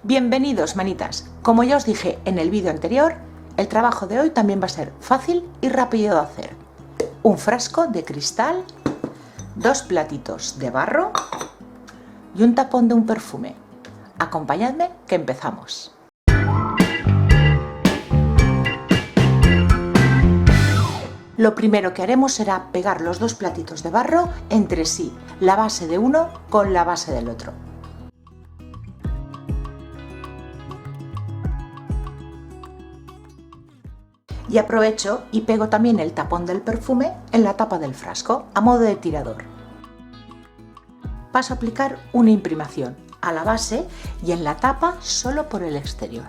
Bienvenidos, manitas. Como ya os dije en el vídeo anterior, el trabajo de hoy también va a ser fácil y rápido de hacer. Un frasco de cristal, 2 platitos de barro y un tapón de un perfume. Acompañadme que empezamos. Lo primero que haremos será pegar los 2 platitos de barro entre sí, la base de uno con la base del otro. Y aprovecho y pego también el tapón del perfume en la tapa del frasco, a modo de tirador. Paso a aplicar una imprimación a la base y en la tapa solo por el exterior.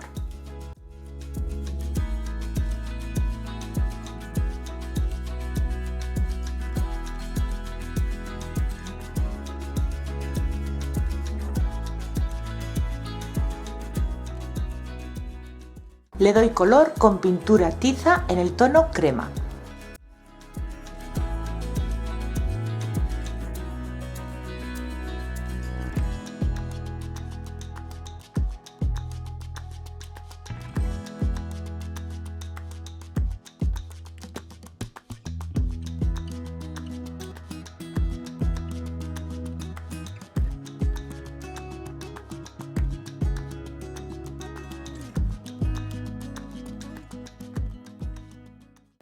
Le doy color con pintura tiza en el tono crema.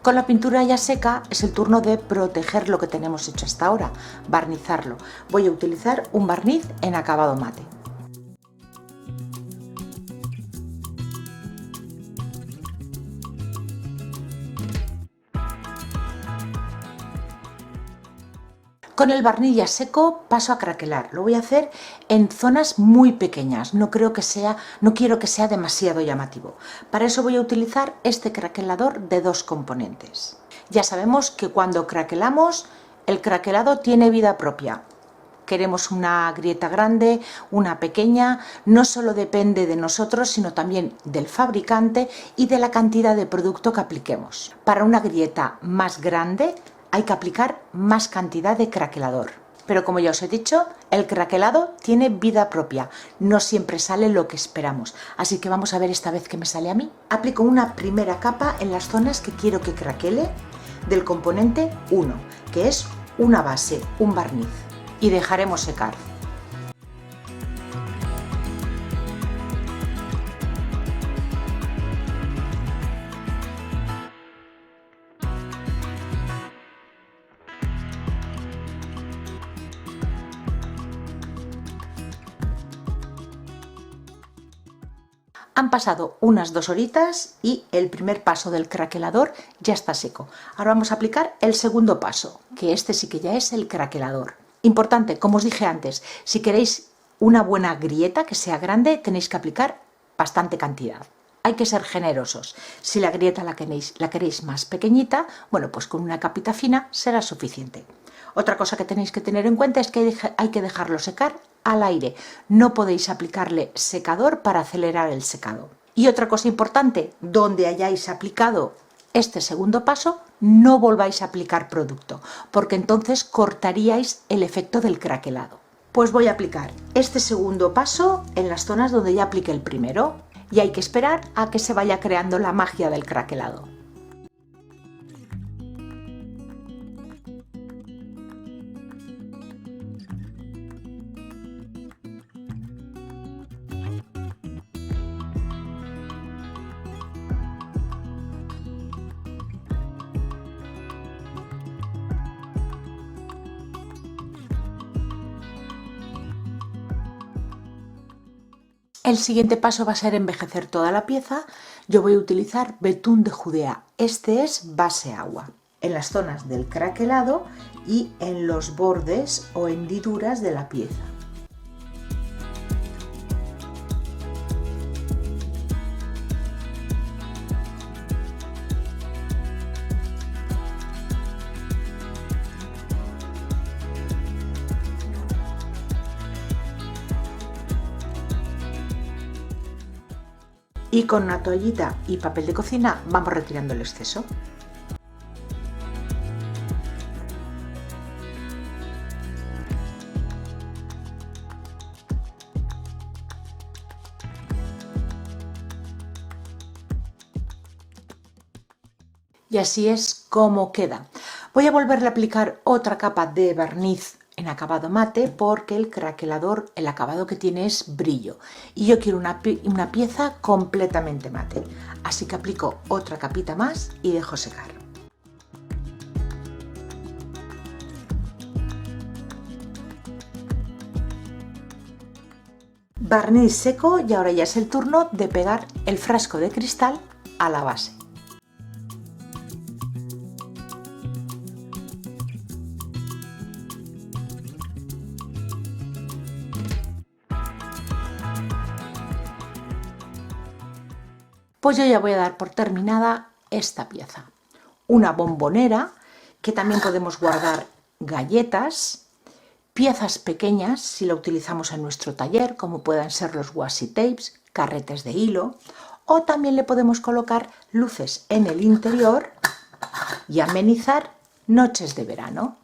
Con la pintura ya seca es el turno de proteger lo que tenemos hecho hasta ahora, barnizarlo. Voy a utilizar un barniz en acabado mate. Con el barniz ya seco paso a craquelar. Lo voy a hacer en zonas muy pequeñas, no quiero que sea demasiado llamativo. Para eso voy a utilizar este craquelador de 2 componentes. Ya sabemos que cuando craquelamos, el craquelado tiene vida propia. Queremos una grieta grande, una pequeña, no solo depende de nosotros, sino también del fabricante y de la cantidad de producto que apliquemos. Para una grieta más grande, hay que aplicar más cantidad de craquelador. Pero como ya os he dicho, el craquelado tiene vida propia, no siempre sale lo que esperamos. Así que vamos a ver esta vez qué me sale a mí. Aplico una primera capa en las zonas que quiero que craquele del componente 1, que es una base, un barniz, y dejaremos secar. Han pasado unas 2 horitas y el primer paso del craquelador ya está seco. Ahora vamos a aplicar el segundo paso, que este sí que ya es el craquelador. Importante, como os dije antes, si queréis una buena grieta que sea grande, tenéis que aplicar bastante cantidad. Hay que ser generosos. Si la grieta la queréis más pequeñita, bueno, pues con una capita fina será suficiente. Otra cosa que tenéis que tener en cuenta es que hay que dejarlo secar al aire. No podéis aplicarle secador para acelerar el secado. Y otra cosa importante, donde hayáis aplicado este segundo paso, no volváis a aplicar producto, porque entonces cortaríais el efecto del craquelado. Pues voy a aplicar este segundo paso en las zonas donde ya apliqué el primero y hay que esperar a que se vaya creando la magia del craquelado. El siguiente paso va a ser envejecer toda la pieza. Yo voy a utilizar betún de Judea. Este es base agua. En las zonas del craquelado y en los bordes o hendiduras de la pieza. Y con una toallita y papel de cocina vamos retirando el exceso. Y así es como queda. Voy a volverle a aplicar otra capa de barniz en acabado mate porque el craquelador, el acabado que tiene es brillo y yo quiero una pieza completamente mate. Así que aplico otra capita más y dejo secar. Barniz seco y ahora ya es el turno de pegar el frasco de cristal a la base. Pues yo ya voy a dar por terminada esta pieza. Una bombonera que también podemos guardar galletas, piezas pequeñas si lo utilizamos en nuestro taller, como puedan ser los washi tapes, carretes de hilo, o también le podemos colocar luces en el interior y amenizar noches de verano.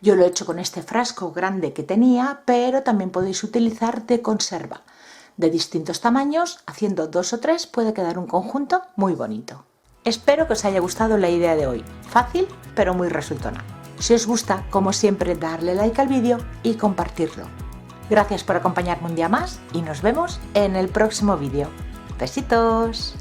Yo lo he hecho con este frasco grande que tenía, pero también podéis utilizar de conserva. De distintos tamaños, haciendo 2 o 3 puede quedar un conjunto muy bonito. Espero que os haya gustado la idea de hoy. Fácil, pero muy resultona. Si os gusta, como siempre, darle like al vídeo y compartirlo. Gracias por acompañarme un día más y nos vemos en el próximo vídeo. ¡Besitos!